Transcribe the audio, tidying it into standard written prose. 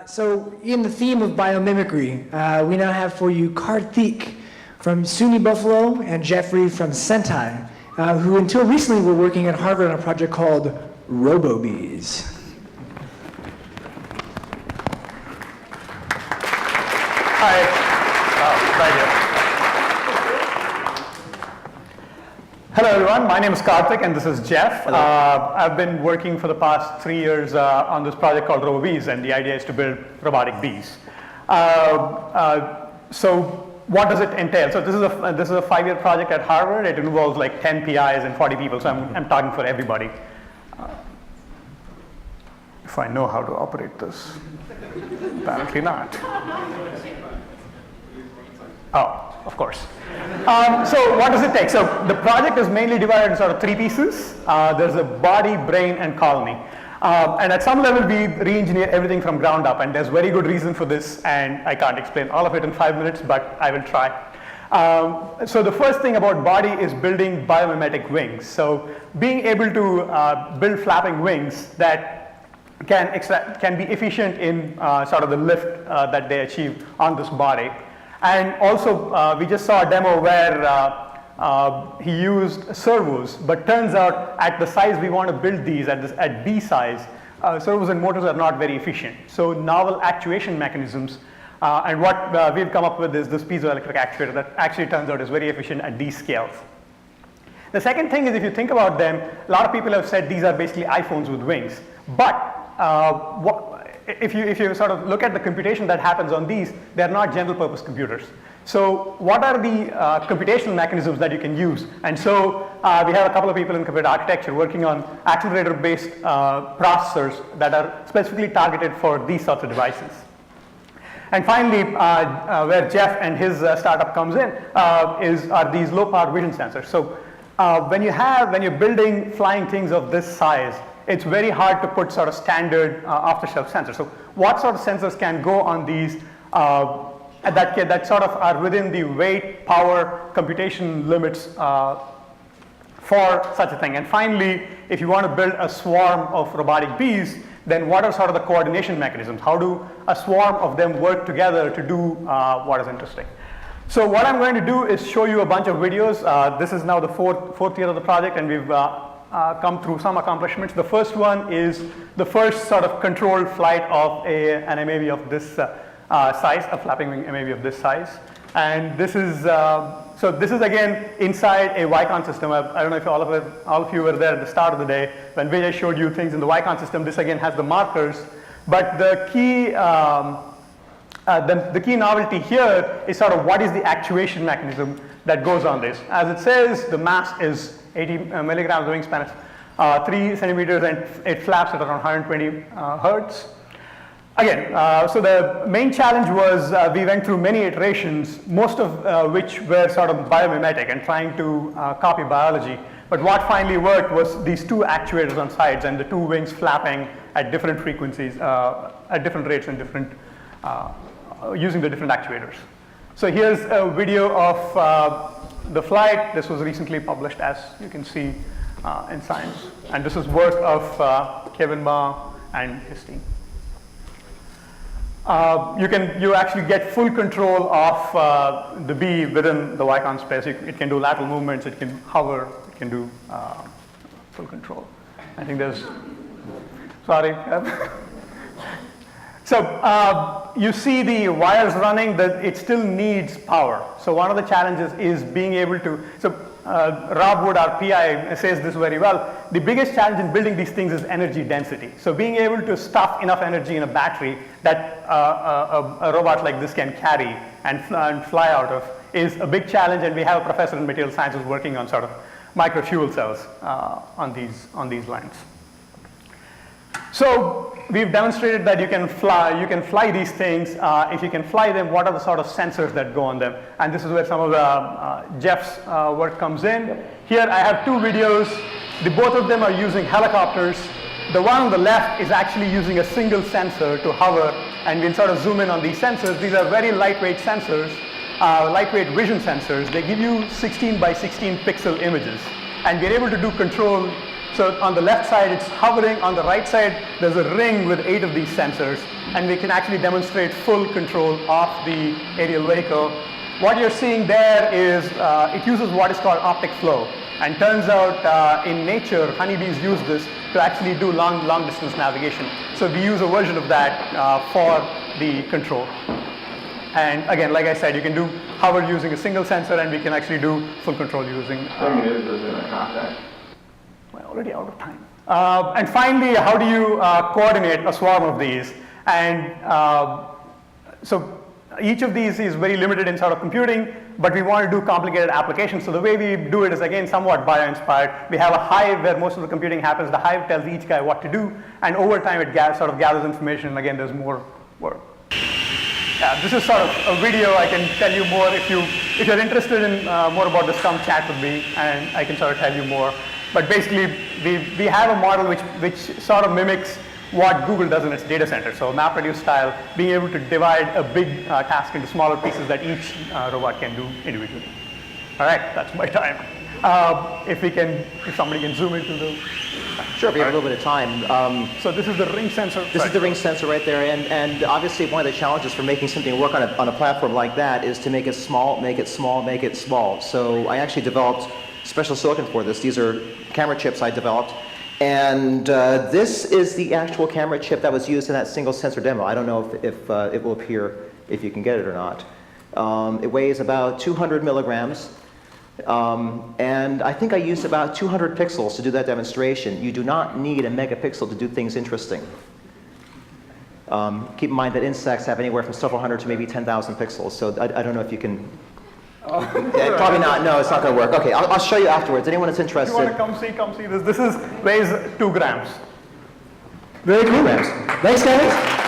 So in the theme of biomimicry, we now have for you Karthik from SUNY Buffalo and Geoffrey from Sentai, who until recently were working at Harvard on a project called RoboBees. Hi. Thank you. Hello, everyone. My name is Karthik, and this is Jeff. I've been working for the past 3 years on this project called RoboBees, and the idea is to build robotic bees. So what does it entail? So this is a 5-year project at Harvard. It involves like 10 PIs and 40 people, so I'm talking for everybody. If I know how to operate this. Apparently not. Oh, of course. So what does it take? So the project is mainly divided into sort of 3 pieces. There's a body, brain, and colony. And at some level, we re-engineer everything from ground up. And there's very good reason for this. And I can't explain all of it in 5 minutes, but I will try. So the first thing about body is building biomimetic wings. So being able to build flapping wings that can be efficient in sort of the lift that they achieve on this body. And also, we just saw a demo where he used servos, but turns out at the size we want to build these, at B size, servos and motors are not very efficient. So novel actuation mechanisms, and what we've come up with is this piezoelectric actuator that actually turns out is very efficient at these scales. The second thing is, if you think about them, a lot of people have said these are basically iPhones with wings. But if you sort of look at the computation that happens on these, they're not general purpose computers. So what are the computational mechanisms that you can use? And so we have a couple of people in computer architecture working on accelerator-based processors that are specifically targeted for these sorts of devices. And finally, where Jeff and his startup comes in, are these low-power vision sensors. So when you're building flying things of this size, it's very hard to put sort of standard off-the-shelf sensors. So what sort of sensors can go on these that sort of are within the weight, power, computation limits for such a thing? And finally, if you want to build a swarm of robotic bees, then what are sort of the coordination mechanisms? How do a swarm of them work together to do what is interesting? So what I'm going to do is show you a bunch of videos. This is now the fourth year of the project, and we've come through some accomplishments. The first one is the first sort of controlled flight of an MAV of this size, a flapping wing MAV of this size. And this is, so this is again inside a YCON system. I don't know if all of you were there at the start of the day when Vijay showed you things in the YCON system. This again has the markers. But the key novelty here is sort of what is the actuation mechanism that goes on this. As it says, the mass is 80 milligrams, the wingspan is 3 centimeters, and it flaps at around 120 hertz. Again, so the main challenge was we went through many iterations, most of which were sort of biomimetic and trying to copy biology. But what finally worked was these 2 actuators on sides and the 2 wings flapping at different frequencies, at different rates and different, using the different actuators. So here's a video of the flight. This was recently published, as you can see, in Science. And this is work of Kevin Ma and his team. You actually get full control of the bee within the YCON space. It can do lateral movements, it can hover, it can do full control. I think there's, sorry. So you see the wires running, it still needs power. So one of the challenges is being able to, so Rob Wood, our PI, says this very well. The biggest challenge in building these things is energy density. So being able to stuff enough energy in a battery that a robot like this can carry and fly out of is a big challenge, and we have a professor in material sciences working on sort of micro fuel cells on these lines. So we've demonstrated that you can fly these things. If you can fly them, what are the sort of sensors that go on them? And this is where some of Jeff's work comes in. Here I have 2 videos. Both of them are using helicopters. The one on the left is actually using a single sensor to hover, and we'll sort of zoom in on these sensors. These are very lightweight sensors, lightweight vision sensors. They give you 16 by 16 pixel images, and we're able to do control. So on the left side, it's hovering. On the right side, there's a ring with 8 of these sensors. and we can actually demonstrate full control of the aerial vehicle. What you're seeing there is it uses what is called optic flow. And turns out in nature, honeybees use this to actually do long distance navigation. So we use a version of that for the control. And again, like I said, you can do hover using a single sensor, and we can actually do full control using. We're already out of time. And finally, how do you coordinate a swarm of these? And so each of these is very limited in sort of computing, but we want to do complicated applications. So the way we do it is, again, somewhat bio-inspired. We have a hive where most of the computing happens. The hive tells each guy what to do, and over time it sort of gathers information, and again, there's more work. Yeah, this is sort of a video. I can tell you more if you're interested in more about this, come chat with me, and I can sort of tell you more. But basically, we have a model which sort of mimics what Google does in its data center. So MapReduce style, being able to divide a big task into smaller pieces that each robot can do individually. All right, that's my time. If somebody can zoom into the. Sure, we have a little bit of time. So this is the ring sensor. This is the ring sensor right there, and obviously one of the challenges for making something work on a platform like that is to make it small, make it small, make it small. So I actually developed special silicon for this. These are camera chips I developed. And this is the actual camera chip that was used in that single sensor demo. I don't know if it will appear if you can get it or not. It weighs about 200 milligrams. And I think I used about 200 pixels to do that demonstration. You do not need a megapixel to do things interesting. Keep in mind that insects have anywhere from several hundred to maybe 10,000 pixels. So I don't know if you can. Yeah, probably not. No, it's not going to work. Okay, I'll show you afterwards. Anyone that's interested. If you want to come see this. This weighs 2 grams. Very cool. Thanks, guys.